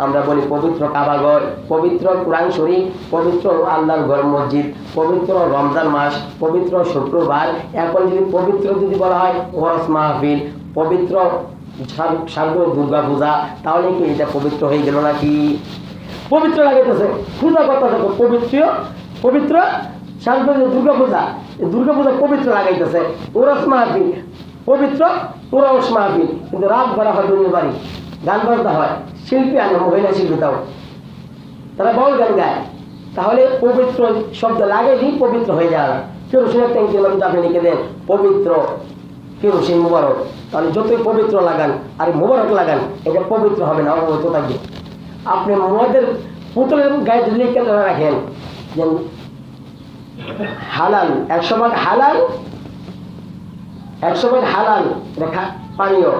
আমরা বলি পবিত্র কাবাঘর, পবিত্র কুরআন শরীফ, পবিত্র আল্লাহর ঘর মসজিদ, পবিত্র রমজান মাস, পবিত্র শুক্রবার। এখন যদি পবিত্র যদি বলা হয় ওরস মাহফিল, পবিত্র সার্বজনীন দুর্গা পূজা, তাহলে কি এটা পবিত্র হয়ে গেল নাকি? পবিত্র লাগাইতেছে, পূজা কথা দেখো পবিত্র, পবিত্র সার্বজনীন দুর্গা পূজা, দুর্গা পূজা পবিত্র লাগাইতেছে। ওরস মাহফিল পবিত্র, ওরস মাহফিল, কিন্তু রাত ভরা হয় দুনিয়ার বাড়ি, গান বাজনা হয়, শিল্পী আনে, মহিলা শিল্পী, তাও তারা বল গান গায়। তাহলে পবিত্র শব্দ লাগাইলেই পবিত্র হয়ে যায় না। কেরোসিনের ট্যাঙ্কির মধ্যে আপনি লিখে দেন পবিত্র কেরোসিন মুবারক, তাহলে যতই পবিত্র লাগান আর মুবারক লাগান, এটা পবিত্র হবে না, অপবিত্র থাকবে। আপনি মদের পুতুলের গায়ে যদি লিখে রাখেন যে হালাল, 100 ভাগ হালাল, 100 ভাগ হালাল রেখা পানীয়,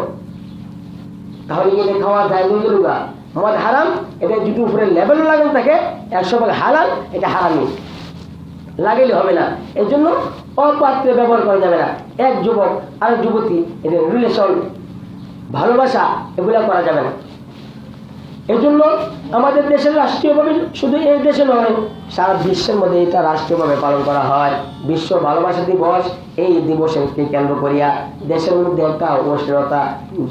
তাহলে এটা খাওয়া যায় না। মদ হারাম, এটা যদি উপরে লেবেল লাগানো থাকে 100 ভাগ হালাল, এটা হারামি, লাগাইলে হবে না। এই জন্য অপাত্রে ব্যবহার করা যাবে না। এক যুবক আর যুবতী, এদের রিলেশন, ভালোবাসা, এগুলো করা যাবে না। এই জন্য আমাদের দেশের রাষ্ট্রীয়ভাবে, শুধু এই দেশে নয়, সারা বিশ্বের মধ্যে এটা রাষ্ট্রীয়ভাবে পালন করা হয়। বিশ্ব ভালোবাসা দিবস। এই দিবসকে কেন্দ্র করিয়া দেশের মধ্যে একটা অশ্লীলতা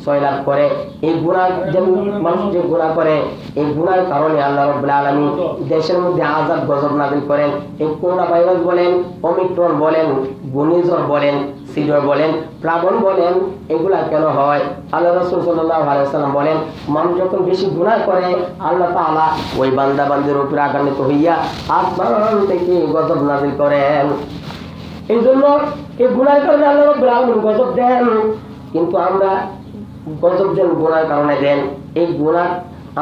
সয়লাভ করে। এই গুনাহ, যেমন মানুষ যে গুনাহ করে, এই গুনার কারণে আল্লাহ রাব্বুল আলামিন দেশের মধ্যে আযাব গজব নাযিল করেন। এই করোনা ভাইরাস বলেন, ওমিক্রন বলেন, ঘূর্ণিঝড় বলেন, সিডর বলেন, প্লাবন বলেন, এগুলা কেন হয়? আল্লাহ রাসূল সাল্লাল্লাহু আলাইহি ওয়াসাল্লাম বলেন, মানুষ যখন বেশি গুনাহ করে, আল্লাহ তাআলা ওই বান্দা বান্দির উপর আঘান্বিত হইয়া আসমান থেকে গজব নাযিল করেন। এই জন্য এই গুনাহের কারণে আল্লাহ রাব্বুল আলামিন গজব দেন। কিন্তু আমরা গজব দেন গুনাহের কারণে দেন। এই গুনাহ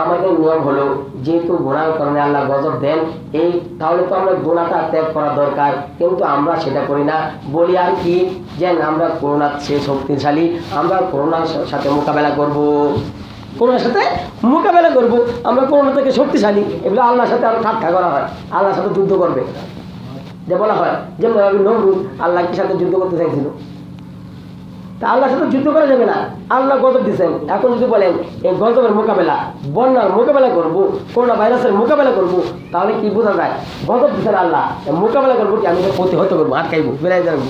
আমাদের নিয়ম হলো, যেহেতু গুনাহের কারণে আল্লাহ গজব দেন, এই তাহলে তো আমরা গুনাহটা ত্যাগ করা দরকার, কিন্তু আমরা সেটা করি না। বলি আর কি, যে আমরা করোনার সে শক্তিশালী, আমরা করোনার সাথে মোকাবেলা করব, করোনার সাথে মোকাবেলা করব, আমরা করোনা থেকে শক্তিশালী। এগুলো আল্লাহর সাথে আরো ঠাট্টা করা হয়, আল্লাহর সাথে যুদ্ধ করবে। যে বলা হয় যে নমরুদ আল্লাহর সাথে যুদ্ধ করতে চাইছিল, তা আল্লাহর সাথে যুদ্ধ করা যাবে না, আল্লাহ গজব দিচ্ছেন। এখন যদি বলেন এই গজবের মোকাবেলা, বন্যার মোকাবেলা করব, করোনা ভাইরাসের মোকাবেলা করব, তাহলে কি বোঝা যায়? গজব দিচ্ছেন আল্লাহ, মোকাবেলা করবো কি, আমি প্রতিহত করবো, আটকাইবো, বেড়াই যাবো,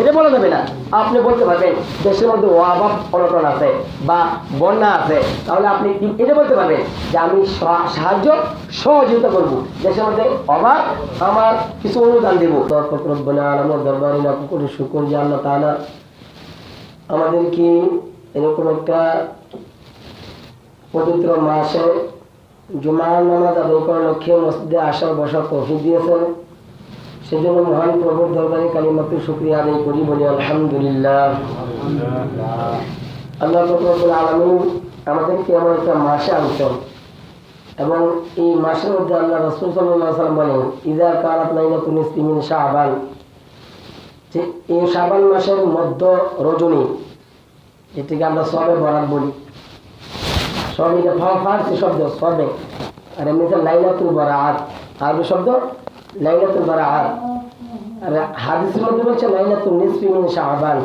এটা বলা যাবে না। আপনি বলতে পারবেন দেশের মধ্যে অভাব অনটন আছে বা বন্যা আছে, তাহলে আপনি এটা বলতে পারবেন যে আমি সাহায্য সহযোগিতা করব, দেশের মধ্যে অভাব, আমার কিছু অনুদান দেবো। দরবারে লাখ কোটি শুকর যে আল্লাহ তাআলা আমাদেরকে এরকম একটা পবিত্র মাসে জুমার নামাজ আদায় করার লক্ষ্যে মসজিদে আসার বসার তৌফিক দিয়েছেন। সেজন্য মহান প্রভুর দরবারে কালিমাতুল শুকরিয়া আদায় করি, বলি আলহামদুলিল্লাহ। আল্লাহ রব্বুল আলামিন আমাদেরকে এমন একটা মাসে আনছেন, এবং এই মাসের মধ্যে আল্লাহ রাসূল সাল্লাল্লাহু আলাইহি ওয়াসাল্লাম বলেন, ইযা কানাত লাইলাতুন নিসফি মিন শাবান, যে এই শাবান মাসের মধ্য রজনী, যেটাকে আমরা সবে বরাত বলি, সবে ফার্সি শব্দ সবে, আর এমনিতে লাইলাতুল বরাত আরবি শব্দ লাইলাতুল বরাত, আর হাদিসের মধ্যে বলছে লাইলাতুন নিসফি মিন শাবান।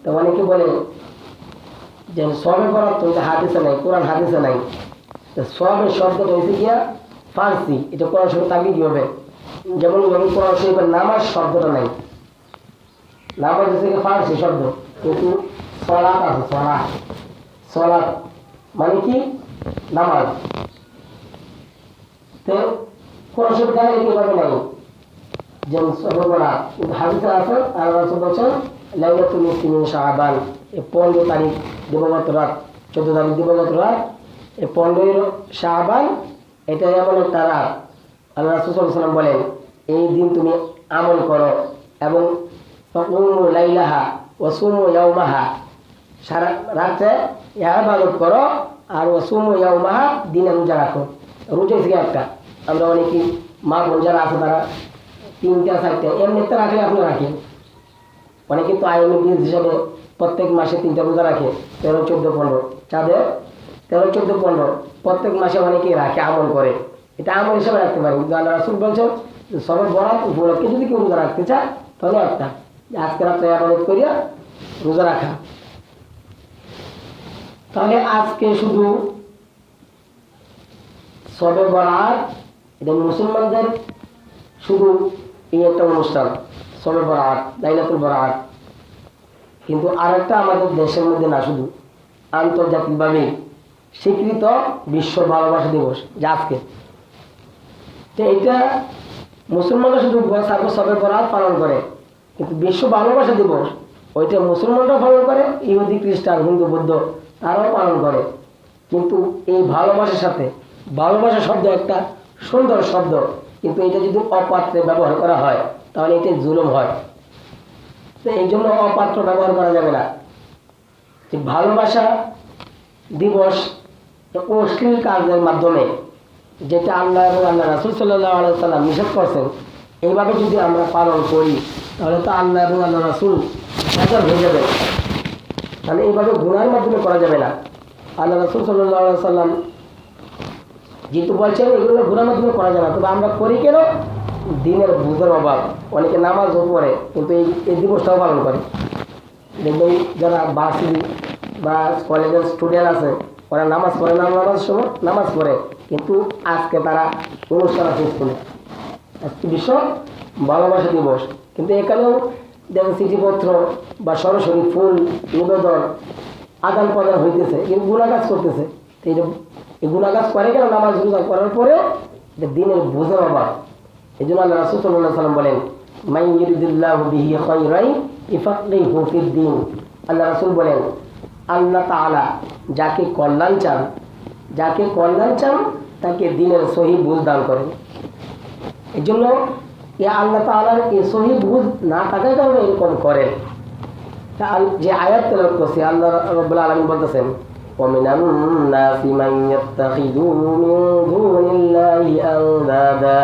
তো অনেকে বলে যে সবে বরাত তো এটা হাদিসে নাই, কোরআন হাদিসে নাই। সবের শব্দটা হয়েছে গিয়া ফার্সি, এটা কোরআন শব্দ থাকলে কি হবে? যেমন কোরআন শরীফের নামাজ শব্দটা নাই, নামাজ হচ্ছে ফার্সি শব্দ, কিন্তু সলাত আছে, সলাত, সলাত মানে কি নামাজ। তো কোরআন শরীফ জানা কিভাবে নাই, যেমন সবে বরাত হাদিসে আছে। আর রাসূল বলেছেন লাইলাতুল নিসফি মিন শাবান, এই 15 তারিখ দিবাগত রাত, 14 তারিখ দিবাগত রাত, এই 15 শাবান, এটা এমন একটা রাত আল্লাহ রাসূল সাল্লাল্লাহু আলাইহি ওয়াসাল্লাম বলেন, এই দিন তুমি আমল করো এবং তাকুমু লাইলাহা ওয়া সুমু ইয়াওমাহা, সারা রাতে ইবাদত করো, আর ওয়া সুমু ইয়াওমাহা, দিনে রোজা রাখো। রোজা থেকে একটা, আমরা অনেকে মা বোন যারা আছে তারা 3টা 4টা এমনিতে রাখলে আপনি রাখেন, অনেকে তো আইএমএ হিসাবে প্রত্যেক মাসে 3টা রোজা রাখে, 13, 14, 15 চাঁদের 13, 14, 15 প্রত্যেক মাসে অনেকেই রাখে, আমল করে, এটা আমল হিসাবে রাখতে পারে। কিন্তু আল্লাহ রাসূল বলছেন সবে বরাত উপলক্ষে যদি কেউ রোজা রাখতে চায়, তাহলে একটা আজকে রাত্রে ইবাদত করিয়া রোজা রাখা। তাহলে আজকে শুধু শবে বরাত এটা মুসলমানদের শুধু এই একটা অনুষ্ঠান, শবে বরাত, লাইলাতুল বরাত। কিন্তু আরেকটা আমাদের দেশের মধ্যে না, শুধু আন্তর্জাতিকভাবে স্বীকৃত বিশ্ব ভালোবাসা দিবস, যা আজকে। তো এটা মুসলমানরা শুধু শবে বরাত পালন করে, কিন্তু বিশ্ব ভালোবাসা দিবস ওইটা মুসলমানরাও পালন করে, ইহুদি, খ্রিস্টান, হিন্দু, বৌদ্ধ তারাও পালন করে। কিন্তু এই ভালোবাসার সাথে, ভালোবাসা শব্দ একটা সুন্দর শব্দ, কিন্তু এটা যদি অপাত্রে ব্যবহার করা হয় তাহলে এটা জুলুম হয়। তো এই জন্য অপাত্র ব্যবহার করা যাবে না। যে ভালোবাসা দিবস অশ্লীল কাজের মাধ্যমে, যেটা আল্লাহ এবং আল্লাহ রাসূল সাল্লাল্লাহু আলাইহি ওয়াসাল্লাম নিষেধ করছেন, এইভাবে যদি আমরা পালন করি তাহলে তো আল্লাহ এবং আল্লাহ রাসূল বেজার হয়ে যাবে। তাহলে এইভাবে গুনাহের মাধ্যমে করা যাবে না। আল্লাহ রাসূল সাল্লাল্লাহু আলাইহি ওয়াসাল্লাম যেহেতু বলছেন এগুলো গুনাহের মাধ্যমে করা যাবে না, তবে আমরা করি কেন? দিনের বুঝের অভাব। অনেকে নামাজও পড়ে কিন্তু এই দিবসটাও পালন করে। দেখবেন যারা বাসি বা কলেজের স্টুডেন্ট আছে, ওরা নামাজ পড়ে না, নামাজের সময় নামাজ পড়ে, কিন্তু আজকে তারা অনুষ্ঠান আছে স্কুলে, আজকে বিশ্ব ভালোবাসা দিবস, কিন্তু এখানেও দেখেন চিঠিপত্র বা সরাসরি ফুল নিবেদন আদান প্রদান হইতেছে, কিন্তু গুনাহগাজ করতেছে। এই গুনাহগাজ করে কেন? নামাজ রোজা করার পরেও দিনের বুঝের অভাব। এই জন্য আল্লাহ রাসূল সাল্লাল্লাহু আলাইহি ওয়াসাল্লাম বলেন, মান ইউরিদিল্লাহু বিহি খায়রান ইফাক্কিহু ফিদ্দীন। আল্লাহ রাসূল বলেন, আল্লাহ তাআলা যাকে কল্যাণ চান তাকে দিনের সহি বুঝ দান করেন। এই জন্য আল্লাহ তাআলার এই সহি বুঝ না থাকার কারণে এরকম করেন। যে আয়াত তেলাওয়াত করছে, আল্লাহ রাব্বুল আলামিন বলতেছেন, وَمِنَ النَّاسِ مَن يَتَّخِذُ مِن دُونِ اللَّهِ أَندَادًا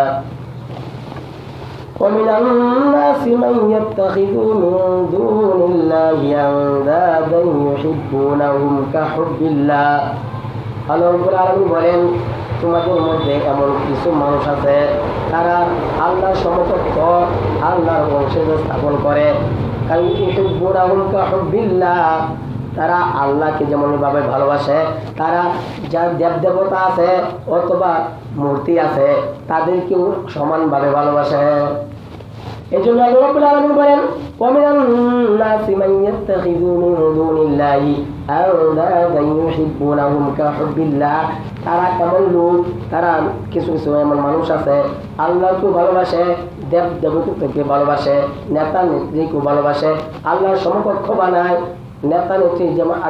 وَمِنَ النَّاسِ مَن يَتَّخِذُ مِن دُونِ اللَّهِ أَندَادًا يُحِبُّونَهُمْ كَحُبِّ اللَّهِ। আল্লাহ রাব্বুল আলামিন বলেন, তোমাদের মধ্যে এমন কিছু মানুষ আছে তারা আল্লাহর সমকক্ষ, আল্লাহর বংশজ স্থাপন করে। ইউহিব্বুনাহুম কাহুব্বিল্লাহ, তারা আল্লাহকে যেমনভাবে ভালোবাসে, তারা যার দেবদেবতা আছে অথবা মূর্তি আছে তাদেরকেও সমানভাবে ভালোবাসে। এই জন্য আল্লাহ রাব্বুল আলামিন বলেন, ওয়ামিনান নাসি মান ইয়াত্তাখিযু মিন দুনিল্লাহি আনদাদান ইউহিব্বুনাহুম কাহুব্বিল্লাহ। তারা এমন লোক, তারা কিছু এমন মানুষ আছে আল্লাহকে ভালোবাসে, দেবদেবতাকে ভালোবাসে, নেতা নেত্রীকে ভালোবাসে, আল্লাহর সমকক্ষ বানায়। নেতা নেত্রী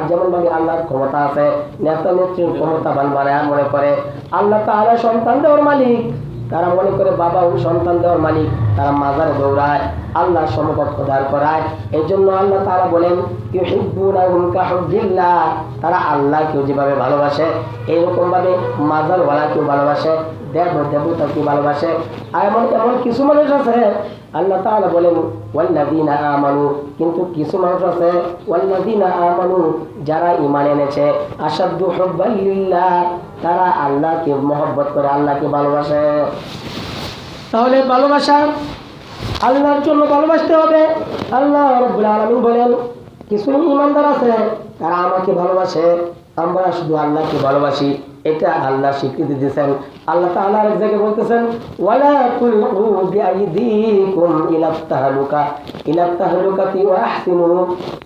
যেমনভাবে আল্লাহর ক্ষমতা আছে, নেতা নেত্রীর ক্ষমতাবান বানায় মনে করে আল্লাহ তাআলা সন্তান দেওয়ার মালিক, তারা মনে করে বাবা ও সন্তান দেওয়ার মালিক, তারা মাজারে দৌড়ায়, আল্লাহর সমকক্ষ দাঁড় করায়। এই জন্য আল্লাহ তাআলা বলেন, ইউহিব্বুনাহুম কাহুব্বিল্লাহ, তারা আল্লাহকেও যেভাবে ভালোবাসে এইরকম ভাবে মাজারওয়ালাকেও ভালোবাসে, দেবতাকেও ভালোবাসে। আর এমন কিছু মানুষ আছে আল্লাহ তাআলা বলেন ওয়াল্লাযীনা আমানু, কিন্তু কিছু মানুষ আছে ওয়াল্লাযীনা আমানু, যারা ঈমান এনেছে, আশাদ্দু হুব্বান লিল্লাহ, তারা আল্লাহকে মহব্বত করে, আল্লাহকে ভালোবাসে। তাহলে ভালোবাসা আল্লাহর জন্য ভালোবাসতে হবে। আল্লাহ রাব্বুল আলামিন বলেন, কিছু ঈমানদার আছে তারা আমাকে ভালোবাসে, আমরা শুধু আল্লাহকে ভালোবাসি, এটা আল্লাহ স্বীকৃতি দিয়েছেন। আল্লাহ তাআলা আরেক জায়গায় বলতেছেন, ওয়ালা তুলকু বিআইদিকুম ইলাত তাহলুকাতি ওয়া আহসিনু।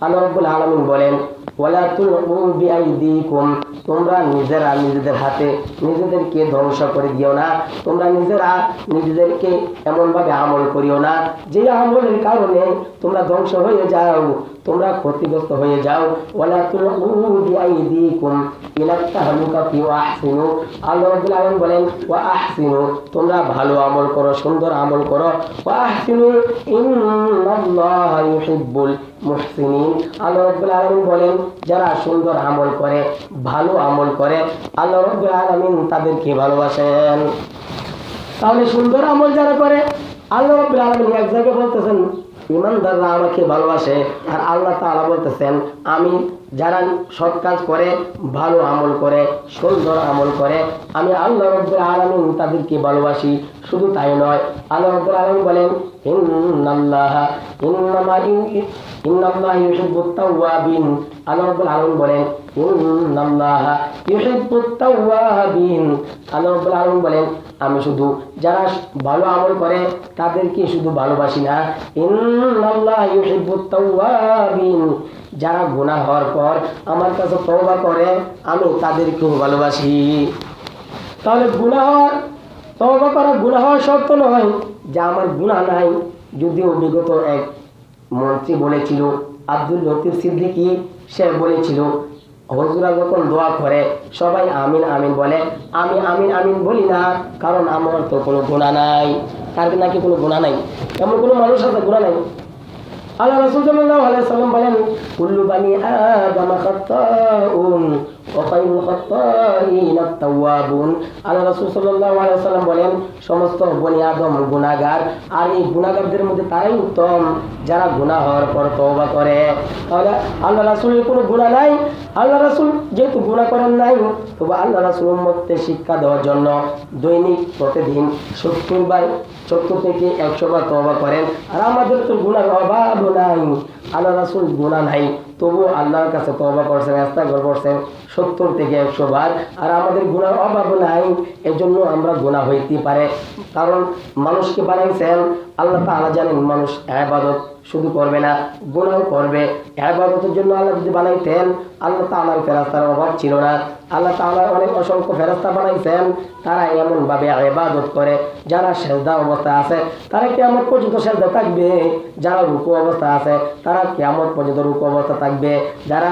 আল্লাহ রাব্বুল আলামিন বলেন, ওয়ালা তুলকু বিআইদিকুম, তোমরা নিজেরা নিজেদের হাতে নিজেদেরকে ধ্বংস করে দিও না, তোমরা নিজেরা নিজেদেরকে এমনভাবে আমল করিও না যে আমলের কারণে তোমরা ধ্বংস হয়ে যাও, তোমরা ক্ষতিগ্রস্ত হয়ে যাও। ওয়ালা তুলকু বিআইদিকুম ইলাত তাহলুকাতি ওয়া আহসিনু। আল্লাহ রাব্বুল আলামিন বলেন, ওয়া আহসিনু, তোমরা ভালো আমল করো, সুন্দর আমল করো। ওয়া আহসিনু ইন্নাল্লাহা ইউহিব্বুল মুহসিনিন। আল্লাহ রাব্বুল আলামিন বলেন, যারা সুন্দর আমল করে, ভালো আমল করে, আল্লাহ রাব্বুল আলামিন তাদেরকে ভালোবাসেন। তাহলে সুন্দর আমল যারা করে, আল্লাহ রাব্বুল আলামিন এক জায়গায় বলতেছেন ঈমানদাররা আমাকে ভালোবাসে, আর আল্লাহ তাআলা বলতেছেন আমি যারা সৎ কাজ করে, ভালো আমল করে, সুন্দর আমল করে, আমি আল্লাহ রাব্বুল আলামিন তাদেরকে ভালোবাসি। শুধু তাই নয়, আল্লাহ রাব্বুল আলামিন বলেন, ইন্নাল্লাহা ইউহিব্বুত তাওয়াবিন। আল্লাহ রাব্বুল আলামিন বলেন, ইন্নাল্লাহা ইউহিব্বুত তাওয়াবিন। আল্লাহ রাব্বুল আলামিন বলেন, আমি শুধু যারা ভালো আমল করে তাদেরকে শুধু ভালোবাসি না, ইন্নাল্লাহা ইউহিব্বুত তাওয়াবিন, যারা গুনাহ হওয়ার পর আমার কাছে তওবা করে আমি তাদেরকেও ভালোবাসি। তাহলে তওবা করা গুনাহ হওয়ার শর্ত নয় যে আমার গুনাহ নাই। যদিও বিগত এক মন্ত্রী বলেছিল, আব্দুল লতিফ সিদ্দিকী, সে বলেছিল হুজুরা যখন দোয়া করে সবাই আমিন আমিন বলে, আমি আমিন আমিন বলি না, কারণ আমার তো কোনো গুনাহ নাই। তার নাকি কোনো গুনাহ নাই? এমন কোনো মানুষ আছে গুনাহ নাই? আল্লাহ রাসূল সাল্লাল্লাহু আলাইহি সাল্লাম বলেন, কুল্লু বানি আদম খাত্তাউন ওয়া খায়রুল খাত্তাইন আত-তাওয়াবুন। আল্লাহ রাসূল সাল্লাল্লাহু আলাইহি সাল্লাম বলেন, সমস্ত বনি আদম গুনাহগার, আর এই গুনাহগারদের মধ্যে তারাই উত্তম যারা গুনাহ হওয়ার পর তওবা করে। তাহলে আল্লাহ রাসূলের কোনো গুনাহ নাই। আল্লাহ রাসূল যেহেতু গুনাহ করেন নাই, তবে আল্লাহ রাসূল উম্মতকে শিক্ষা দেওয়ার জন্য দৈনিক প্রতিদিন 70 থেকে 100 বার তওবা করেন। আর আমাদের তো গুনাহর অভাব নাই, আল্লাহ রাসূল গুনাহ নাই, তবু আল্লাহর কাছে তওবা করছেন, ইস্তেগফার করছেন 70 থেকে 100 বার। আর আমাদের গুনাহর অভাব নাই, এজন্য আমরা গুনাহ হইতে পারে। কারণ মানুষকে বানাইছেন আল্লাহ তাআলা, জানেন মানুষ ইবাদত শুধু করবে না, গুনাহ করবে। ইবাদতের জন্য আল্লাহ যদি বানাইতেন, আল্লাহ তাআলার ফেরেশতার অভাব ছিল না। আল্লাহ তাআলা অনেক অসংখ্য ফেরেশতা বানাইছেন, তারা এমন ভাবে ইবাদত করে, যারা সিজদা অবস্থায় আছে তারা কিয়ামত পর্যন্ত সিজদা থাকবে, যারা রুকু অবস্থায় আছে তারা কিয়ামত পর্যন্ত রুকু অবস্থা থাকবে, যারা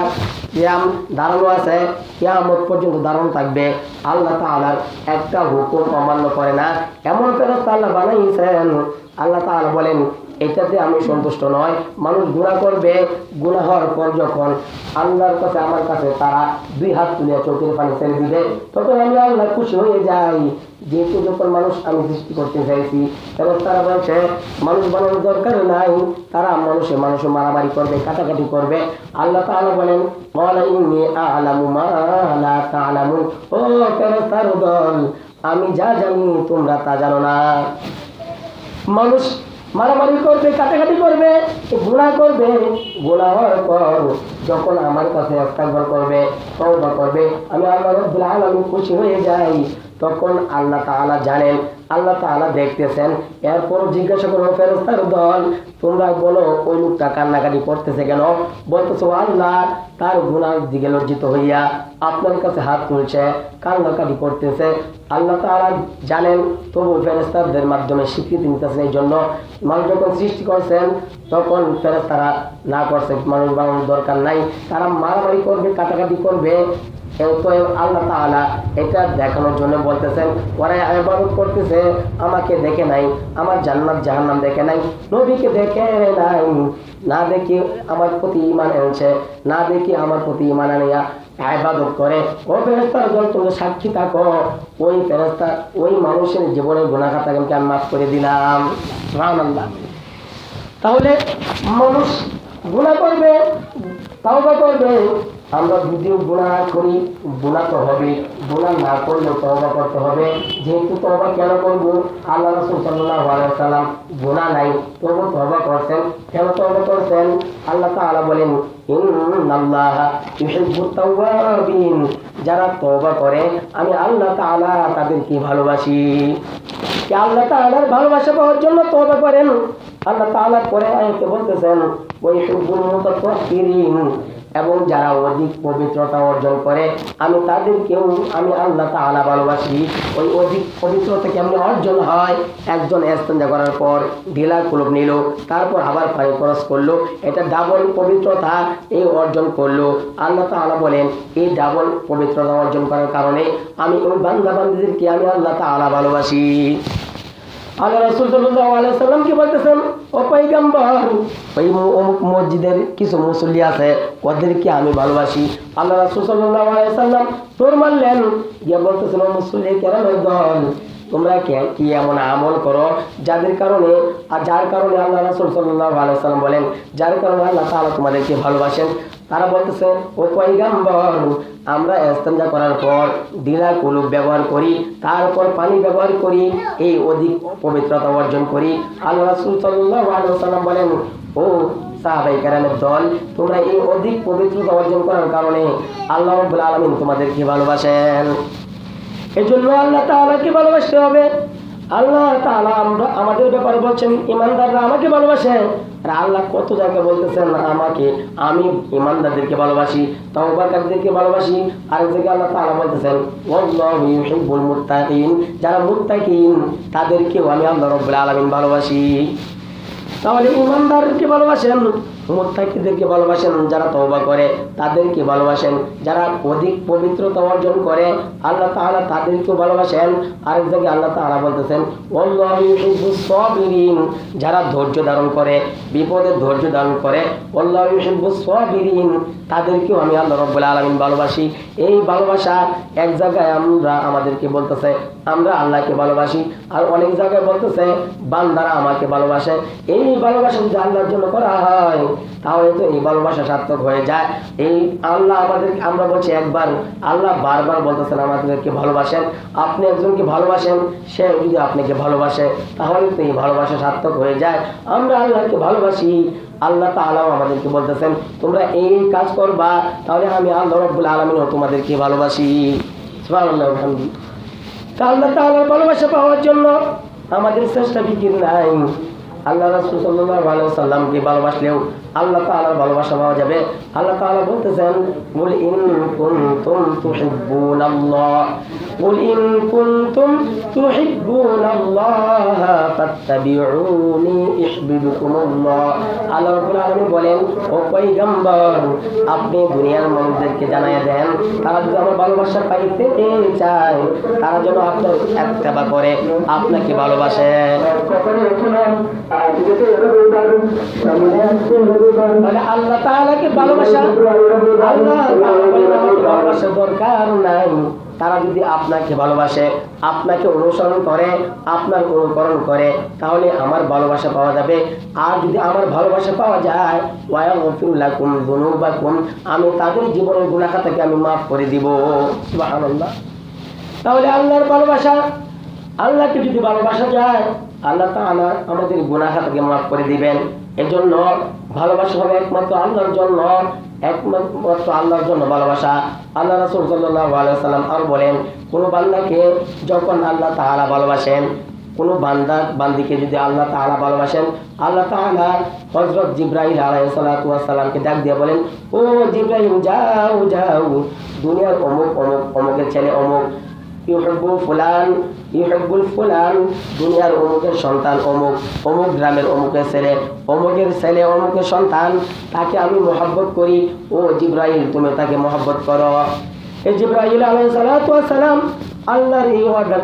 দাঁড়ানো আছে কিয়ামত পর্যন্ত দাঁড়ানো থাকবে। আল্লাহ তাআলার একটা হুকুম অমান্য করে না, এমন ফেরেশতা আল্লাহ বানাইছেন। আল্লাহ তাআলা বলেন, এটাতে আমি সন্তুষ্ট নয়। মানুষ গুনাহ করবে, গুনাহ হওয়ার পর যখন আল্লাহর কাছে আমার কাছে তারা 2 হাত তুলে চোখের পানি ছেড়ে দিবে, তখন আমি আল্লাহ খুশি হয়ে যাই। যেহেতু যখন মানুষ আমি সৃষ্টি করতে চাইছি, এবং তারা বলছে মানুষ বানানোর দরকার নাই, তারা মানুষে মারামারি করবে, কাটাকাটি করবে। আল্লাহ তাআলা বলেন, ক্বালা ইন্নী আ'লামু মা লা তা'লামুন। ও ফেরেশতার দল, আমি যা জানি তোমরা তা জানো না। মানুষ মারামারি করবে, কাটাকাটি করবে, গুনাহ করবে, গুনাহ হওয়ার পর যখন আমার কাছে ইস্তেগফার করবে, তওবা করবে, আমি আল্লাহ রাব্বুল আলামিন খুশি হয়ে যাই। তখন আল্লাহ তাআলা জানেন, আল্লাহ তাআলা দেখতেছেন। এরপর জিজ্ঞাসা করবো, ফেরেশতার দল তোমরা বলো ওই লোকটা কান্নাকাটি করতেছে কেন? বলতেছো আল্লাহ তার গুনার দিকে লজ্জিত হইয়া আপনার কাছে হাত তুলছে, কান্নাকাটি করতেছে। আল্লাহ তাআলা জানেন, তবু ফেরেশতাদের মাধ্যমে স্বীকৃতি নিতেছেন। এই জন্য মানুষ যখন সৃষ্টি করছেন তখন ফেরেশতারা না করছে, মানুষ বানানোর দরকার নাই, তারা মারামারি করবে, কাটাকাটি করবে। আল্লাহ তাআলা এটা দেখানোর জন্য বলতেছেন, ওরা ইবাদত করতেছে, আমাকে দেখে নাই, আমার জান্নাত জাহান্নাম দেখে নাই, নবীকে দেখে নাই, না দেখি আমার প্রতি ঈমান এনেছে, না দেখি আমার প্রতি ঈমান আনিয়া ইবাদত করে। ও ফেরেশতার দল, তুমি সাক্ষী থাকো, ওই ফেরেশতা ওই মানুষের জীবনের গুনাহ খাতাকে আমি মাফ করে দিলাম। সুবহানাল্লাহ। তাহলে মানুষ গুনাহ করবে, তওবা করবে। আমরা যদিও গুনাহ করি, গুনাহ তো হবে, গুনাহ না করলেও তওবা করতে হবে। যেহেতু তওবা কেন করব? আল্লাহ রাসূল সাল্লাল্লাহু আলাইহি ওয়াসাল্লাম গুনাহ নাই, তবু তওবা করছেন। কেন তওবা করছেন? আল্লাহ তাআলা বলেন, ইন্নাল্লাহা ইউহিব্বুত তাওয়াবিন, যারা তওবা করে আমি আল্লাহ তাআলা তাদেরকে ভালোবাসি। আল্লাহ তাআলার ভালোবাসা পাওয়ার জন্য তওবা করেন। আল্লাহ তাআলা পরে আয়াতে বলতেছেন, ওয়া ইউহিব্বুল মুতাতাহহিরিন, এবং যারা অধিক পবিত্রতা অর্জন করে আমি তাদেরকেও আমি আল্লাহ তাআলা ভালোবাসি। ওই অধিক পবিত্রতা কেমন অর্জন হয়? একজন ইস্তেঞ্জা করার পর ঢিলা কুলুপ নিল, তারপর আবার পানি খরচ করলো, এটা ডাবল পবিত্রতা এই অর্জন করলো। আল্লাহ তাআলা বলেন, এই ডাবল পবিত্রতা অর্জন করার কারণে আমি ওই বান্দা বান্দীদেরকে আমি আল্লাহ তাআলা ভালোবাসি। আল্লাহ রাসূল সাল্লাল্লাহু আলাইহি ওয়াসাল্লাম কি বলতেছেন? ও পয়গম্বর, ওই অমুক মসজিদের কিছু মুসল্লি আছে, ওদেরকে আমি ভালোবাসি। আল্লাহ রাসূল সাল্লাল্লাহু আলাইহি ওয়াসাল্লাম তোর মারলেন, গিয়ে বলতেছেন, মুসল্লি কেরামের দল, তোমরা কি এমন আমল করো যার কারণে আল্লাহ রাসূল সাল্লাল্লাহু আলাইহি ওয়াসাল্লাম বলেন, যার কারণে আল্লাহ তাআলা তোমাদেরকে ভালোবাসেন। তারা বলতেছে, ও পয়গম্বর, আমরা ইস্তেঞ্জা করার পর ঢিলা কুলুপ ব্যবহার করি, তারপর পানি ব্যবহার করি, এই অধিক পবিত্রতা অর্জন করি। আল্লাহ রাসূল সাল্লাল্লাহু আলাইহি ওয়াসাল্লাম বলেন, ও সাহাবায়ে কেরামের দল, তোমরা এই অধিক পবিত্রতা অর্জন করার কারণে আল্লাহ রাব্বুল আলামিন তোমাদেরকে ভালোবাসেন। এজন্য আল্লাহ তাআলাকে ভালোবাসতে হবে। আল্লাহ তাআলা আমাদের ব্যাপারে বলছেন ঈমানদাররা আমাকে ভালোবাসে, আর আল্লাহ কত জায়গায় বলতেছেন আমি ঈমানদারদেরকে ভালোবাসি, তাওবাকারদেরকে ভালোবাসি। আর জায়গায় আল্লাহ তাআলা বলতেছেন ওয়াল্লাহু ইউহিব্বুল মুত্তাকিন, যারা মুত্তাকিন তাদেরকেও আমি আল্লাহ রাব্বুল আলামিন ভালোবাসি। তাহলে ঈমানদারকে ভালোবাসেন, মুত্তাকিদেরকে ভালোবাসেন, যারা তওবা করে তাদেরকে ভালোবাসেন, যারা অধিক পবিত্রতা অর্জন করে আল্লাহ তাআলা তাদেরকেও ভালোবাসেন। আরেক জায়গায় আল্লাহ তাআলা বলতেছেন ওয়াল্লাহু ইউহিব্বুস সাবিরিন, যারা ধৈর্য ধারণ করে, বিপদে ধৈর্য ধারণ করে, ওয়াল্লাহু ইউহিব্বুস সাবিরিন, তাদেরকেও আমি আল্লাহ রাব্বুল আলামিন ভালোবাসি। এই ভালোবাসা এক জায়গায় আমাদেরকে বলতেছে আমরা আল্লাহকে ভালোবাসি, আর অনেক জায়গায় বলতেছে বান্দারা আমাকে ভালোবাসে। এই ভালোবাসা যদি আল্লাহর জন্য করা হয় তাহলে তো এই ভালোবাসা সার্থক হয়ে যায়। এই আল্লাহ আমরা বলছি একবার, আল্লাহ বারবার বলতেছেন আমাদেরকে ভালোবাসেন। আপনি একজনকে ভালোবাসেন, সে যদি আপনাকে ভালোবাসে তাহলে তো এই ভালোবাসা সার্থক হয়ে যায়। আমরা আল্লাহকে ভালোবাসি, আল্লাহ তাআলাও আমাদেরকে বলতেছেন তোমরা এই কাজ করবা, তাহলে আমি আল্লাহ রাব্বুল আলামিনও তোমাদেরকে ভালোবাসি। সুবহানাল্লাহ আলহামদুলিল্লাহ। আল্লাহ তাআলার ভালোবাসা পাওয়ার জন্য আমাদের চেষ্টা ফিকির নাই। আল্লাহ রাসূল সাল্লাল্লাহু আলাইহি ওয়াসাল্লামকে ভালোবাসলেও আল্লাহ তাআলার ভালোবাসা পাওয়া যাবে। আল্লাহ তাআলা বলতেছেন কুল ইন কুনতুম তুহিব্বুনাল্লাহ, কুল ইন কুনতুম তুহিব্বুনাল্লাহ ফাত্তাবিউনি ইউহিব্বুকুমুল্লাহ। আল্লাহ রাব্বুল আলামিন বলেন ও পয়গম্বর, আপনি দুনিয়ার মানুষদেরকে জানায়া দেন তারা যদি আমার ভালোবাসা পাইতে চায় তারা যেন আপনার ইত্তেবা করে, আপনাকে ভালোবাসে। আল্লাহ তাআলাকে ভালোবাসা, আল্লাহ ভালোবাসা দরকার নাই। তারা যদি আপনাকে ভালোবাসে, আপনাকে অনুসরণ করে, আপনার অনুকরণ করে, তাহলে আমার ভালোবাসা পাওয়া যাবে। আর যদি আমার ভালোবাসা পাওয়া যায় ওয়ায়াগফিরু লাকুম যুনুবাকুম, আমি তাদের জীবনের গুনাহ খাতাকে আমি মাফ করে দিব। সুবহানাল্লাহ। তাহলে আল্লাহর ভালোবাসা, আল্লাহকে যদি ভালোবাসা যায় আল্লাহ তাআলা আমাদের গুনাহ খাতাকে মাফ করে দিবেন। এজন্য ভালোবাসা হবে একমাত্র আল্লাহর জন্য, একমাত্র আল্লাহর জন্য ভালোবাসা। আল্লাহ রাসূল সাল্লাল্লাহু আলাইহি ওয়াসাল্লাম আর বলেন কোন বান্দাকে যখন আল্লাহ তাআলা ভালোবাসেন, কোন বান্দিকে যদি আল্লাহ তাআলা ভালোবাসেন, আল্লাহ তাআলা হযরত জিবরাইল আলাইহিস সালাতু ওয়াস সালামকে ডাক দিয়ে বলেন ও জিবরাইল যাও যাও, দুনিয়ার অমুক অমুক অমুকের ছেলে অমুক, ইউহিব্বু ফুলান ইউহিব্বুল ফুলান, দুনিয়ার অমুকের সন্তান অমুক, অমুক গ্রামের অমুকের ছেলে অমুকের সন্তান, তাকে আমি মহব্বত করি। ও জিবরাইল তুমি তাকে মহব্বত করো। এই জিবরাইল আলাইহিস সালাতু ওয়াস সালাম আল্লাহর এই অর্ডার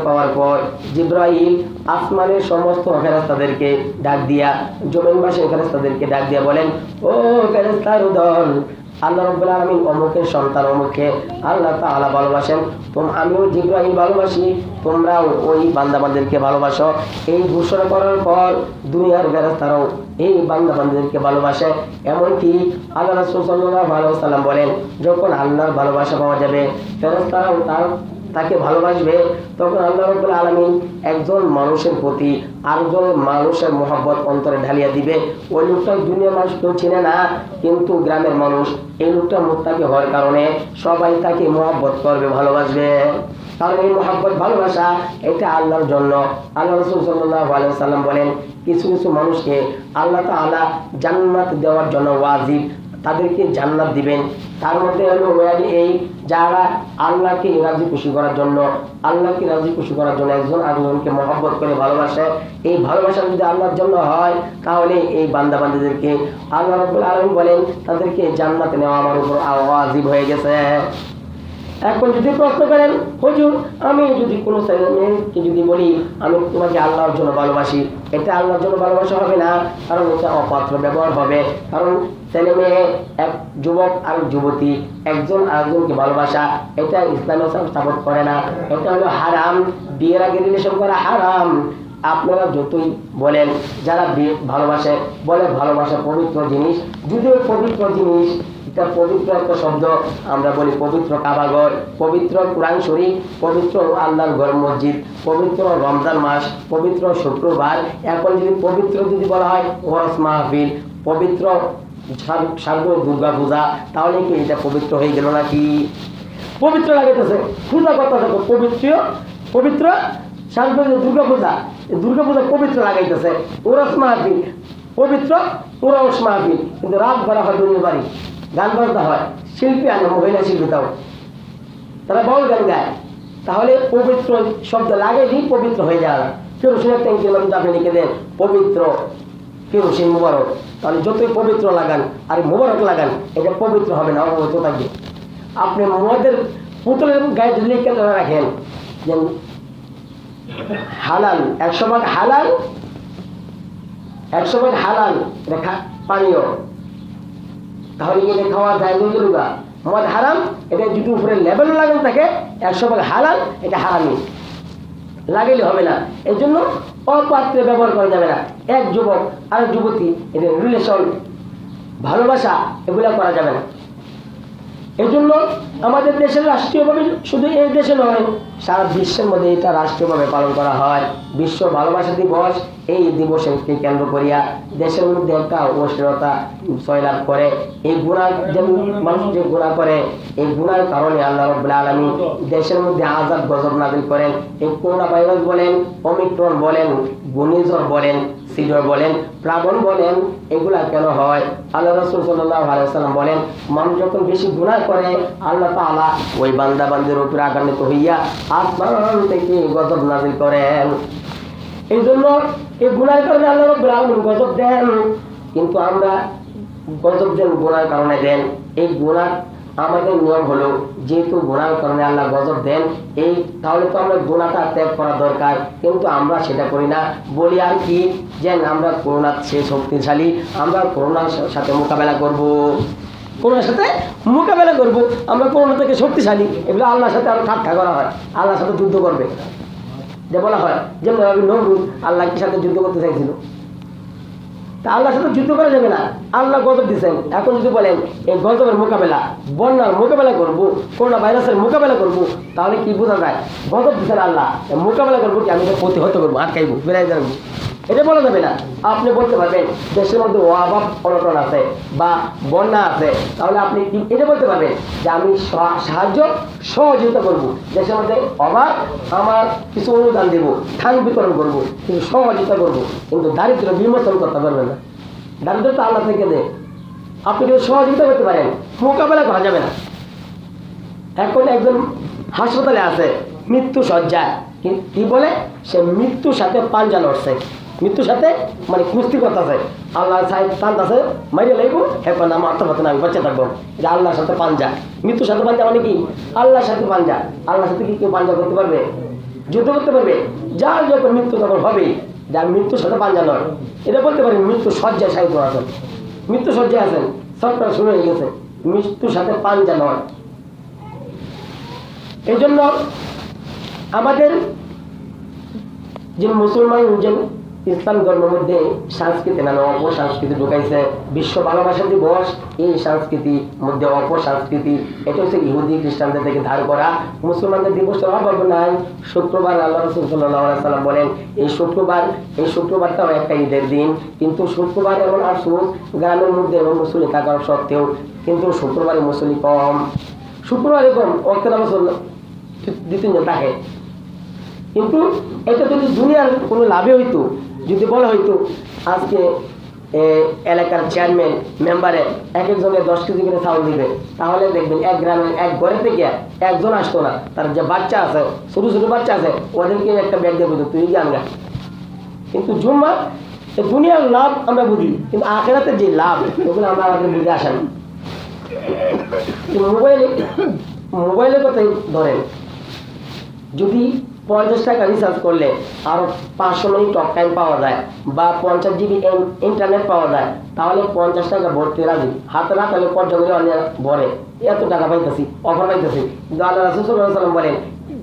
পাওয়ার পর জিবরাইল আসমানের সমস্ত ফেরেশতাদেরকে ডাক দিয়া, জমিনবাসীর ফেরেশতাদেরকে ডাক দিয়া বলেন ও ফেরেশতার দল, আল্লাহ রাব্বুল আলামিন অমুকের সন্তান অমুককে আল্লাহ তাআলা ভালোবাসেন, আমিও জিবরাইল ভালোবাসি, তোমরাও ওই বান্দাবান্দিদেরকে ভালোবাসো। এই ঘোষণা করার পর দুনিয়ার ফেরেশতারাও এই বান্দাবান্দিদেরকে ভালোবাসে। এমনকি আল্লাহ রাসূল সাল্লাল্লাহু আলাইহি ওয়াসাল্লাম বলেন যখন আল্লাহর ভালোবাসা পাওয়া যাবে ফেরেশতারাও তাকে ভালোবাসবে, তখন আল্লাহ রাব্বুল আলামিন একজন মানুষের প্রতি আরেকজন মানুষের মহব্বত অন্তরে ঢালিয়ে দিবে। ওই লোকটা দুনিয়ার মানুষ কেউ চিনে না, কিন্তু গ্রামের মানুষ এই লোকটা মুত্তাকি হওয়ার কারণে সবাই তাকে মহব্বত করবে, ভালোবাসবে। কারণ এই মহব্বত ভালোবাসা এটা আল্লাহর জন্য। আল্লাহ রাসূল সাল্লাল্লাহু আলাইহি ওয়াসাল্লাম বলেন কিছু কিছু মানুষকে আল্লাহ তাআলা জান্নাত দেওয়ার জন্য ওয়াজিব, তাদেরকে জান্নাত দিবেন। তার মধ্যে হলো এই যারা আল্লাহকে রাজি খুশি করার জন্য একজন আরেকজনকে মহব্বত করে ভালোবাসে। এই ভালোবাসা যদি আল্লাহর জন্য হয় তাহলে এই বান্দাবান্দিদেরকে আল্লাহ রাব্বুল আলামিন বলেন তাদেরকে জান্নাতে নেওয়া আমার উপর ওয়াজিব হয়ে গেছে। এখন যদি প্রশ্ন করেন হুজুর আমি যদি কোনো ছেলে মেয়েকে যদি বলি আমি তোমাকে আল্লাহর জন্য ভালোবাসি, এটা আল্লাহর জন্য ভালোবাসা হবে না, কারণ এটা অপাত্র ব্যবহার হবে। কারণ ছেলে মেয়ে, এক যুবক আর যুবতী একজন আরেকজনকে ভালোবাসা এটা ইসলামে সাপোর্ট করে না, এটা হলো হারাম। বিয়ের আগে রিলেশন করা হারাম। আপনারা যতই বলেন যারা ভালোবাসে বলে ভালোবাসা পবিত্র জিনিস, যদিও পবিত্র জিনিস এটা পবিত্র একটা শব্দ। আমরা বলি পবিত্র কাবাঘর, পবিত্র কুরআন শরীফ, পবিত্র আল্লাহর ঘর মসজিদ, পবিত্র রমজান মাস, পবিত্র শুক্রবার। এখন যদি পবিত্র যদি বলা হয় ওরস মাহফিল, পবিত্র শারদীয় দুর্গা পূজা, তাহলে কি এটা পবিত্র হয়ে গেল নাকি? পবিত্র লাগাইতেছে, পূজা কথা দেখো পবিত্র, পবিত্র শারদীয় দুর্গা পূজা, দুর্গা পূজা পবিত্র লাগাইতেছে। ওরস মাহফিল পবিত্র, ওরস মাহফিল, কিন্তু রাত ভরা হয় দুনিয়া বাড়ি, গান বাজনা হয়, শিল্পী আনে, মহিলা শিল্পী, তাও তারা বাউল গান গায়। তাহলে পবিত্র শব্দ লাগাইলেই পবিত্র হয়ে যায় না। কেরোসিনের ট্যাঙ্কের মধ্যে আপনি লিখে দেন পবিত্র কেরোসিন মুবারক, তাহলে যতই পবিত্র লাগান আর মুবারক লাগান, এটা পবিত্র হবে না, অপবিত্র থাকবে। আপনি মদের পুতুলের গায়ে যদি লিখে রাখেন যে হালাল, 100 ভাগ হালাল, 100 ভাগ হালাল রেখা পানীয়, তাহলে এটা খাওয়া যায় না। মদ হারাম, এটা যদি উপরে লেবেল লাগান থাকে 100 ভাগ হালাল, এটা হারামি, লাগাইলে হবে না। এই জন্য অপাত্রে ব্যবহার করা যাবে না। এক যুবক আর যুবতী, এদের রিলেশন, ভালোবাসা, এগুলা করা যাবে না। এই জন্য আমাদের দেশের রাষ্ট্রীয়ভাবে, শুধু এই দেশে নয়, সারা বিশ্বের মধ্যে এটা রাষ্ট্রীয়ভাবে পালন করা হয়। বিশ্ব ভালোবাসা দিবস। এই দিবসকে কেন্দ্র করিয়া দেশের মধ্যে একটা অশ্লীলতা সয়লাভ করে। এই গুনাহ, যে মানুষ যে গুনাহ করে, এই গুনার কারণে আল্লাহ রাব্বুল আলামিন দেশের মধ্যে আযাব গজব নাযিল করেন। এই করোনা ভাইরাস বলেন, ওমিক্রন বলেন, ঘূর্ণিঝড় বলেন, সিডর বলেন, প্লাবন বলেন, এগুলা কেন হয়? আল্লাহ রাসূল সাল্লাল্লাহু আলাইহি ওয়াসাল্লাম বলেন, মানুষ যখন বেশি গুনাহ করে, আল্লাহ তাআলা ওই বান্দা বান্দির উপর আঘান্বিত হইয়া আসমান থেকে গজব নাযিল করেন। এই জন্য এই গুনাহের কারণে আল্লাহ রাব্বুল আলামিন গজব দেন। কিন্তু আমরা গজব দেন গুনার কারণে দেন। এই গুনাহ আমাদের নিয়ম হলো, যেহেতু গুনার কারণে আল্লাহ গজব দেন, এই তাহলে তো আমরা গুনাহটা ত্যাগ করা দরকার, কিন্তু আমরা সেটা করি না। বলি আর কি, যে আমরা করোনার চেয়ে শক্তিশালী, আমরা করোনার সাথে মোকাবেলা করব, করোনার সাথে মোকাবেলা করব, আমরা করোনা থেকে শক্তিশালী। এগুলো আল্লাহর সাথে আরো ঠাট্টা করা হয়, আল্লাহর সাথে যুদ্ধ করবে, যে বলা হয় যেমন নমরুদ আল্লাহর সাথে যুদ্ধ করতে চাইছিল। তা আল্লাহর সাথে যুদ্ধ করা যাবে না, আল্লাহ গজব দিচ্ছেন। এখন যদি বলেন এই গজবের মোকাবেলা, বন্যার মোকাবেলা করবো, করোনা ভাইরাসের মোকাবেলা করবো, তাহলে কি বোঝা যায়? গজব দিচ্ছেন আল্লাহ, মোকাবেলা করবো কি? আমি তো প্রতিহত করবো, আটকাইবো, বেড়াই জানবো, এটা বলা যাবে না। আপনি বলতে পারবেন দেশের মধ্যে অভাব অনটন আছে বা বন্যা আছে, তাহলে আপনি কি এটা বলতে পারবেন যে আমি সাহায্য সহযোগিতা করব, দেশের মধ্যে অভাব, আমার কিছু অনুদান দেব, ধান বিতরণ করব, কিন্তু সহযোগিতা করব, কিন্তু দারিদ্র বিমোচন করতে পারবেন না। দারিদ্র তো আল্লাহ থেকে দেয়, আপনি কিন্তু সহযোগিতা করতে পারেন, মোকাবেলা করা যাবে না। এখন একজন হাসপাতালে আছে, মৃত্যু শয্যায়, কি বলে? সে মৃত্যুর সাথে পাঞ্জা লড়ছে, মৃত্যুর সাথে মানে কুস্তি করতেছে। আল্লাহ সাহেব টানতেছে, মাইরে লাগবো, এখন আমার আত্মঘাতী আমি বাচ্চা থাকবো, যে আল্লাহর সাথে পাঞ্জা। মৃত্যুর সাথে পাঞ্জা মানে কি? আল্লাহর সাথে পাঞ্জা। আল্লাহর সাথে কি কেউ পাঞ্জা করতে পারবে? যুদ্ধ করতে পারবে? যার যখন মৃত্যু তখন হবেই, যার মৃত্যুর সাথে পাঞ্জা নয়, এটা বলতে পারেন মৃত্যু শয্যায় সাহিত্য আছেন, মৃত্যু শয্যায় আছেন, সবটা শুরু হয়ে গেছে, মৃত্যুর সাথে পাঞ্জা নয়। এই জন্য আমাদের যে মুসলমান, যে ইসলাম ধর্মের মধ্যে সংস্কৃতি নামে অপসংস্কৃতি ঢুকাইছে। বিশ্ব ভালোবাসা দিবস, এই সংস্কৃতির মধ্যে অপসংস্কৃতি, এটা হচ্ছে ইহুদি খ্রিস্টানদের থেকে ধার করা। মুসলমানদের দিবসের অভাব নাই। শুক্রবার আল্লাহ রাসূল সাল্লাল্লাহু আলাইহি ওয়াসাল্লাম বলেন, এই শুক্রবারটাও একটা ঈদের দিন, কিন্তু শুক্রবার এমন আফসোস, গ্রামের মধ্যে এমন মুসল্লি থাকার সত্ত্বেও কিন্তু শুক্রবারে মুসল্লি কম। শুক্রবারে কম, অক্ত নামাজ 2-3 জন থাকে। কিন্তু এটা যদি দুনিয়ার কোনো লাভে হইতো, যদি বলা হইতো আজকে এলাকার চেয়ারম্যান মেম্বারে এক একজনের 10 কেজি করে চাউল দিবে, তাহলে দেখবেন এক গ্রামের এক ঘরে থেকে একজন আসতো না। তার যে বাচ্চা আছে, ছোট ছোট বাচ্চা আছে, ওদেরকে একটা ব্যাগ দিয়ে বুঝতো, তুই জান গা। কিন্তু জুম্মা দুনিয়ার লাভ আমরা বুঝি, কিন্তু আখেরাতের যে লাভ, ওগুলো আমরা আমাদের বুঝে আসা না। মোবাইলের কথাই ধরেন, যদি 50 টাকা রিচার্জ করলে আরো 500 মিনিট টক টাইম পাওয়া যায় বা 50 জিবি ইন্টারনেট পাওয়া যায়, তাহলে 50 টাকা ভরতে রাজি, হাতে না তাহলে পর্যায়ে অন্য ভরে, এত টাকা পাইতেছি, অফার পাইতেছি। কিন্তু আল্লাহ রাসূল সাল্লাল্লাহু আলাইহি ওয়াসাল্লাম বলেন,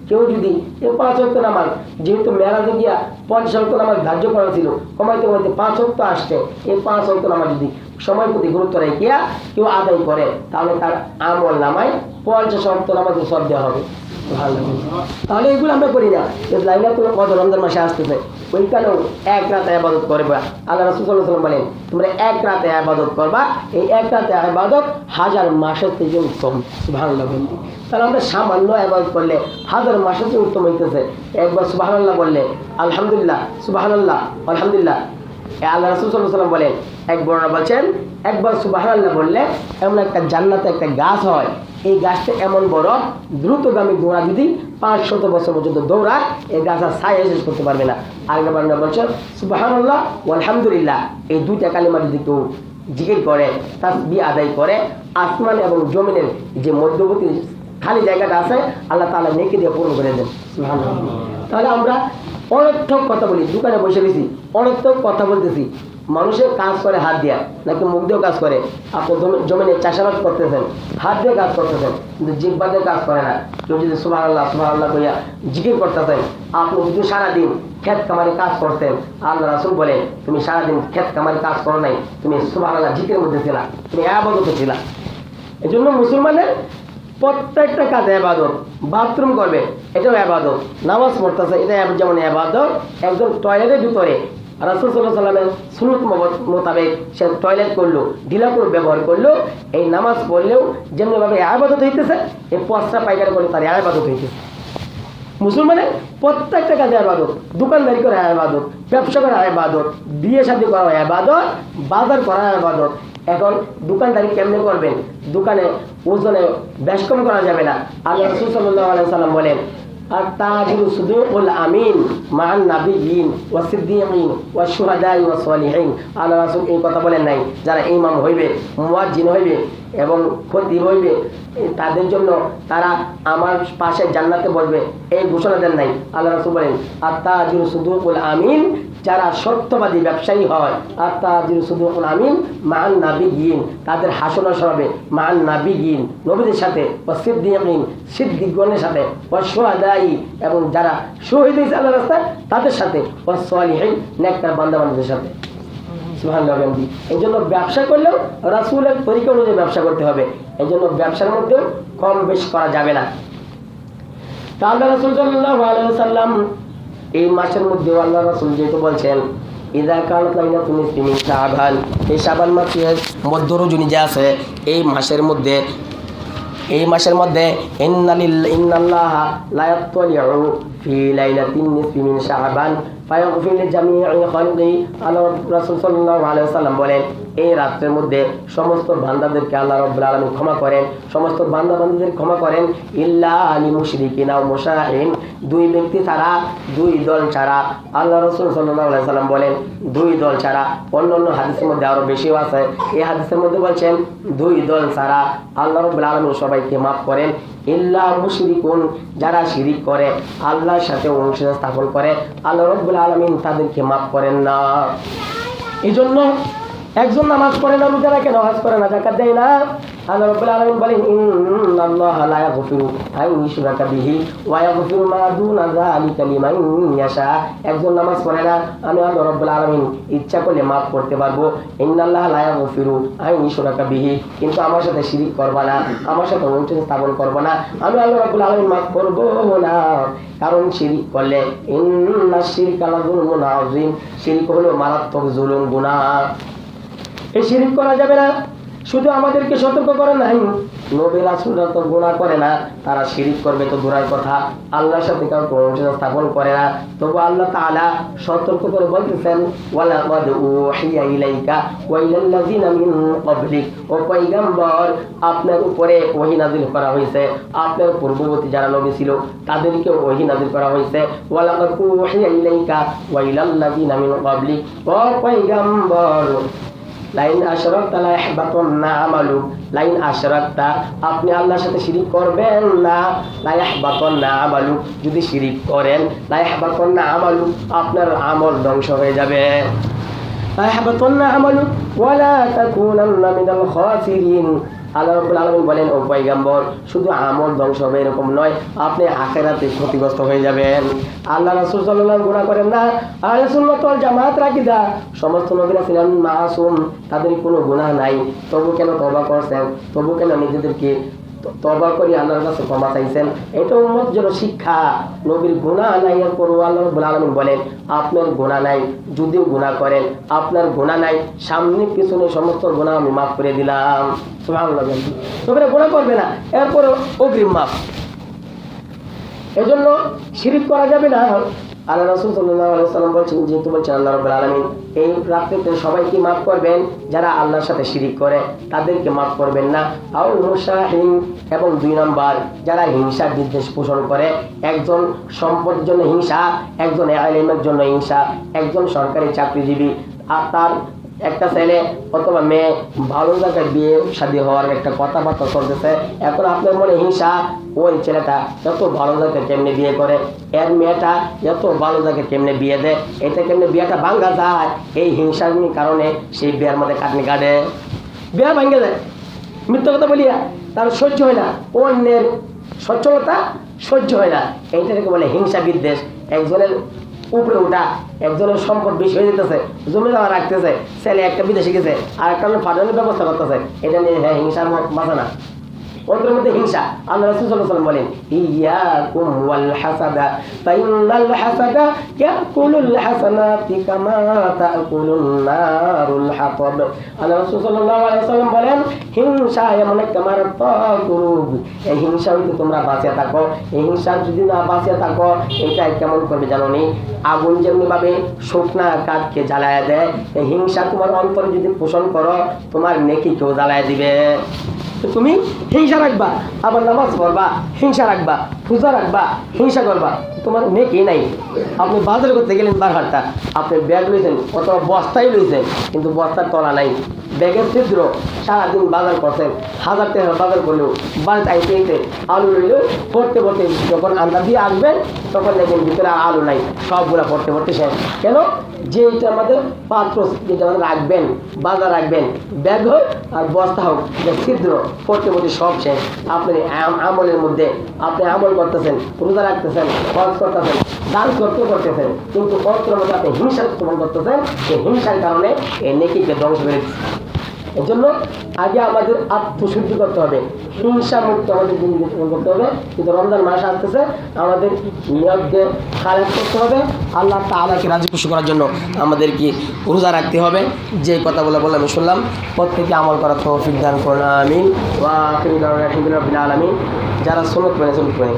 কেউ যদি 5 ওয়াক্ত নামাজ, যেহেতু মেরাজে গিয়া 50 ওয়াক্ত নামাজ ধার্য করা ছিল, কমাইতে কমাইতে 5 ওয়াক্ত আসছে, এই 5 ওয়াক্ত নামাজ যদি সময় প্রতি গুরুত্ব রেখিয়া কেউ আদায় করে তাহলে তার আমল নামায় 50 ওয়াক্ত নামাজের সব দেওয়া হবে। ভালো, তাহলে এগুলো আমরা করি না। লাইলাতুল কদর রমজান মাসে আসতেছে, ওইখানেও এক রাতে ইবাদত করবা। আল্লাহ রাসূল সাল্লাল্লাহু আলাইহি ওয়াসাল্লাম বলেন তোমরা এক রাতে ইবাদত করবা, এই এক রাতে ইবাদত 1000 মাসের থেকে উত্তম। সুবহানাল্লাহ। তাহলে আমরা সামান্য ইবাদত করলে 1000 মাসের চেয়ে উত্তম হইতেছে। একবার সুবহানাল্লাহ বললে, আলহামদুলিল্লাহ, সুবহানাল্লাহ, আলহামদুলিল্লাহ। আল্লাহ রাসূল সাল্লাল্লাহু আলাইহি ওয়াসাল্লাম বলেন, এক বর্ণনা বলছেন একবার সুবহানাল্লাহ বললে এমন একটা জান্নাতে একটা গাছ হয়, এই গাছটা এমন বড়, দ্রুতগামী ঘোড়া যদি 500 বছর পর্যন্ত দৌড়ায় এই গাছ আর ছায়া শেষ করতে পারবে না। আরেকটা বর্ণনা বলছেন সুবহানাল্লাহ ও আলহামদুলিল্লাহ, এই দুইটা কালিমা যদি কেউ জিকির করে, তাসবিহ আদায় করে, আসমান এবং জমিনের যে মধ্যবর্তী খালি জায়গাটা আছে আল্লাহ তাআলা নেকি দিয়ে পূর্ণ করে দেন। সুবহানাল্লাহ। তাহলে আমরা অনর্থক কথা বলি, দোকানে বসে গেছি অনর্থক কথা বলতেছি। মানুষের কাজ করে হাত দিয়া, নাকি মুখ দিয়েও কাজ করে। আপনি জমিনে চাষাবাদ করতেছেন, হাত দিয়ে কাজ করতেছেন, কিন্তু জিহ্বা দিয়ে কাজ করে না। কেউ যদি সুবহানাল্লাহ সুবহানাল্লাহ কইয়া জিকির করতেছেন, আপনি যদি সারাদিন ক্ষেত কামারে কাজ করতেন, আল্লাহ রাসূল বলে তুমি সারাদিন ক্ষেত কামারে কাজ করো নাই, তুমি সুবহানাল্লাহ জিকিরের মধ্যে ছিলা, তুমি ইবাদতে ছিলা। এই জন্য মুসলমানের প্রত্যেকটা কাজে ইবাদত। বাথরুম করবে, এটাও ইবাদত। নামাজ পড়তেছে, এটা যেমন ইবাদত। একজন টয়লেটের ভিতরে রাসূল সাল্লাল্লাহু আলাইহি ওয়াসাল্লামের সুন্নাত মোতাবেক সে টয়লেট করলো, ঢিলা করে ব্যবহার করলো, এই নামাজ পড়লেও যেমনিভাবে ইবাদত হইতেছে, এই পচরা পায়খানা করে তার ইবাদত হইতেছে। মুসলমানের প্রত্যেকটা কাজে ইবাদত। দোকানদারি করা ইবাদত, ব্যবসা করা ইবাদত, বিয়ে শাদী করা ইবাদত, বাজার করা ইবাদত। এখন দোকানদারি কেমনে করবেন? দোকানে ওজনে বেশ কম করা যাবে না। আল্লাহ রাসূল সাল্লাল্লাহু আলাইহি ওয়াসাল্লাম বলেন আত-তাজিরু সুদুকুল আমিন মান নাবিয়িন ওয়া সিদ্দিকিন ওয়া শুহাদাই ওয়া সালিহিন। আল্লাহ রাসূল এই কথা বলেন নাই যারা ইমাম হইবে, মুয়াজ্জিন হইবে এবং খতিব হইবে তাদের জন্য তারা আমার পাশে জান্নাতে বসবে, এই ঘোষণা দেন নাই। আল্লাহ রাসূল বলেন আত-তাজিরু সুদুকুল আমিন, যারা সত্যবাদী ব্যবসায়ী হয়, আত-তাজিরু সুদুকুল আমিন মান নাবিয়িন, তাদের হাসনা সরাবে মান নাবিয়িন, নবীদের সাথে, ওয়া সিদ্দিকিন, সিদ্দিকগণের সাথে, ওয়া শুহাদাই, এবং যারা শহীদ হয়েছে আল্লাহর রাস্তায় তাদের সাথে, ওয়া সালিহিন, নেককার বান্দা-বান্দীদের সাথে। সুবহানাল্লাহ। এই জন্য ব্যবসা করলেও রাসূলের তরিকা অনুযায়ী ব্যবসা করতে হবে। এই জন্য ব্যবসার মধ্যেও কম বেশি করা যাবে না। তাহলে রাসূল সাল্লাল্লাহু আলাইহি ওয়াসাল্লাম এই মাসের মধ্যে আল্লাহ রাসূল যেহেতু বলছেন ইযা কানাত লাইলাতুন নিসফি মিন শাবান, এই শাবান মাসের মধ্য রজনী যে আছে এই মাসের মধ্যে ইন্নাল্লাহা লা ইয়াত্তালিউ ফি লাইলাতিন নিসফি মিন শাবান ফায়াগফির লিজামিইল খালকি। আল্লাহ রাসূল সাল্লাল্লাহু আলাইহি ওয়াসাল্লাম বলেন এই রাতের মধ্যে সমস্ত বান্দাদেরকে আল্লাহ রাব্বুল আলামিন ক্ষমা করেন, সমস্ত বান্দা-বান্দীদের ক্ষমা করেন, ইল্লা আলি মুশরিকিন ওয়া মুশাহিন, দুই ব্যক্তি ছাড়া, দুই দল ছাড়া। আল্লাহ রাসূল সাল্লাল্লাহু আলাইহি ওয়াসাল্লাম বলেন দুই দল ছাড়া। অন্যান্য হাদিসের মধ্যে আরো বেশিও আছে। এই হাদিসের মধ্যে বলছেন দুই দল ছাড়া আল্লাহ রাব্বুল আলামিন সবাইকে মাফ করেন। ইল্লা মুশরিকুন, যারা শিরিক করে, আল্লাহর সাথে অংশ স্থাপন করে, আল্লাহ রাব্বুল আলামিন তাদেরকে মাফ করেন না। এই জন্য একজন নামাজ পড়ে না, রোজা রাখে না, হজ করে না, যাকাত দেয় না, আল্লাহ রাব্বুল আলামিন বলেন ইন্নাল্লাহা লা ইয়াগফিরু আন ইউশরাকা বিহি ওয়া ইয়াগফিরু মা দুনা যালিকা লিমান ইয়াশা। একজন নামাজ পড়ে না, আমি আল্লাহ রাব্বুল আলামিন ইচ্ছা করলে মাফ করতে পারবো। ইন্নাল্লাহা লা ইয়াগফিরু আন ইউশরাকা বিহি, কিন্তু আমার সাথে শিরিক করবা না, আমার সাথে অংশ স্থাপন করবা না, আমি আল্লাহ রাব্বুল আলামিন মাফ করব না। কারণ শিরিক করলে ইন্নাশ শিরকা লাযুলমুন আযীম, শিরিক হলো মারাত্মক জুলুম, গুনাহ। এই শিরিক করা যাবে না। শুধু আমাদেরকে সতর্ক করে নাই, নবী রাসূলরা তো গুনাহ করে না, তারা শিরিক করবে তো দূরের কথা, আল্লাহর সাথে কাউকে অংশ স্থাপন করে না। তবু আল্লাহ তাআলা সতর্ক করে বলতেছেন ওয়ালাকাদ উহিয়া ইলাইকা ওয়া ইলাল্লাযিনা মিন ক্বাবলিক, ও পয়গম্বর আপনার উপরে ওহী নাযিল করা হয়েছে, আপনার পূর্ববর্তী যারা নবী ছিল তাদেরকে ওহী নাযিল করা হয়েছে। ওয়ালাকাদ উহিয়া ইলাইকা ওয়া ইলাল্লাযিনা মিন ক্বাবলিক, ও পয়গম্বর লাইন আশরাকতা লা ইয়াহবাতান্না আমালুক, লাইন আশরাকতা, আপনি আল্লাহর সাথে শিরিক করবেন না, লা ইয়াহবাতান্না আমালুক, যদি শিরিক করেন, লা ইয়াহবাতান্না আমালুক, আপনার আমল ধ্বংস হয়ে যাবে। লা ইয়াহবাতান্না আমালুক ওয়া লা তাকুনান্না মিনাল খাসিরিন, আল্লাহ রাব্বুল আলামিন বলেন, ও পয়গম্বর, শুধু আমল ধ্বংস হবে এরকম নয়, আপনি আখিরাতে ক্ষতিগ্রস্ত হয়ে যাবেন। আল্লাহ রাসূল সাল্লাল্লাহু আলাইহি ওয়াসাল্লাম গুনাহ করেন না। আহলে সুন্নাত ওয়াল জামাত রাকিদা, সমস্ত নবীরা ছিলেন মাসুম, তাদের কোনো গুনাহ নাই। তবু কেন তওবা করছেন? তবু কেন নিজেদেরকে তওবা করে আল্লাহর কাছে ক্ষমা চাইছেন? এটা উম্মত যেন শিক্ষা। নবীর গুনাহ নাই, এরপরও আল্লাহ রাব্বুল আলামিন বলেন, আপনার গুনাহ নাই, যদিও গুনাহ করেন আপনার গুনাহ নাই, সামনে পিছনে সমস্ত গুনাহ আমি মাফ করে দিলাম। সুবহানাল্লাহ। নবীরা গুনাহ করবে না, এরপরও অগ্রিম মাফ। এজন্য শিরিক করা যাবে না। আল্লাহ রাসূল সাল্লাল্লাহু আলাইহি ওয়াসাল্লাম বলছেন, যেহেতু বলছেন আল্লাহ রাব্বুল আলামিন এই রাত্রিতে সবাইকে মাফ করবেন, যারা আল্লাহর সাথে শিরিক করে তাদেরকে মাফ করবেন না। আও মুশাহিন, এবং 2 নম্বর, যারা হিংসা বিদ্বেষ পোষণ করে, একজন সম্পদের জন্য হিংসা, একজন আলেমের জন্য হিংসা, একজন সরকারি চাকরিজীবী আর তার একটা ছেলে অথবা মেয়ে ভালো জায়গায় বিয়ে শাদী হওয়ার একটা কথাবার্তা চলতেছে, এখন আপনার মনে হিংসা, ওই ছেলেটা এত ভালো জায়গায় কেমনে বিয়ে করে, এর মেয়েটা এত ভালো জায়গায় কেমনে বিয়ে দেয়, এটা কেমনে বিয়েটা ভাঙ্গা যায়, এই হিংসার কারণে সেই বিয়ের মধ্যে কাটনি কাটে, বিয়ে ভাঙ্গে যায়। মিথ্যা কথা বলিয়া তার সহ্য হয় না, অন্যের সচ্ছলতা সহ্য হয় না, এইটাকে বলে হিংসা বিদ্বেষ। একজনের উপরে উঠা, একজনের সম্পদ বেশি হয়ে যেতেছে, জমি জমা রাখতেছে, ছেলে একটা বিদেশে গেছে আর একটা ফাটানোর ব্যবস্থা করতেছে, এটা নিয়ে হ্যাঁ হিংসার মাঝে না, ওদের মধ্যে হিংসা। আল্লাহ রাসূল সাল্লাল্লাহু আলাইহি ওয়াসাল্লাম বলেন, ইয়াকুম ওয়াল হাসাদা ফাইনাল হাসাদা ইয়াকুলুল হাসানাতি কামা তাকুলুন নারুল হাতাব। আল্লাহ রাসূল সাল্লাল্লাহু আলাইহি ওয়াসাল্লাম বলেন, হিংসা এমন একটা মারাত্মক রোগ, এই হিংসা হইতে তোমরা বাঁচিয়ে থাকো। এই হিংসা যদি না বাঁচিয়ে থাকো, এটা কেমন করবে জানো নি? আগুন যেমনি ভাবে শুকনা কাঠকে জ্বালায় দেয়, এই হিংসা তোমার অন্তরে যদি পোষণ করো, তোমার নেকি কেউ জ্বালায় দিবে। তুমি হিংসা রাখবা, আবার নামাজ পড়বা, হিংসা রাখবা, পূজা রাখবা, হিংসা করবা, তোমার নেকি নাই। আপনি বাজার করতে গেলেন বারহাট্টা, আপনি ব্যাগ লইছেন অথবা বস্তাই লইছেন, কিন্তু বস্তার তলা নাই, ব্যাগের ছিদ্র, সারাদিন বাজার করছেন, 1000 টাকা বাজার করলেও বাড়িতে আইতে আলু লইলেও পড়তে পড়তে যখন আন্দা দিয়ে আসবেন তখন দেখবেন ভিতরে আলু নাই, সবগুলা পড়তে পড়তে শেষ। কেন? যে এটা আমাদের পাত্র যেটা আমাদের রাখবেন, বাজার রাখবেন, ব্যাগ হোক আর বস্তা হোক, যে ছিদ্র পড়তে পড়তে সব শেষ। আপনি আমলের মধ্যে আপনি আমল করতেছেন, রোজা রাখতেছেন, খরচ করতেছেন, দান করতেছেন, কিন্তু অন্তরের মধ্যে আপনি হিংসা উৎপন্ন করতেছেন, এই হিংসার কারণে এই নেকিকে ধ্বংস করে দিচ্ছে। এর জন্য আগে আমাদের আত্মশুদ্ধি করতে হবে, হিংসা মুক্ত আমাদের দিন করতে হবে। কিন্তু রমজান মাস আসতেছে, আমাদের নিয়তকে খালেদ করতে হবে, আল্লাহ তাআলাকে রাজি খুশি করার জন্য আমাদেরকে রোজা রাখতে হবে। যে কথাগুলো বললাম আমি শুনলাম, প্রত্যেকে আমল করার তৌফিক দান করুন, আমিন। ওয়া আখিরু দাওয়ানা আলহামদুলিল্লাহি রাব্বিল আলামিন। যারা সুন্নাত মানে সুন্নাত মানে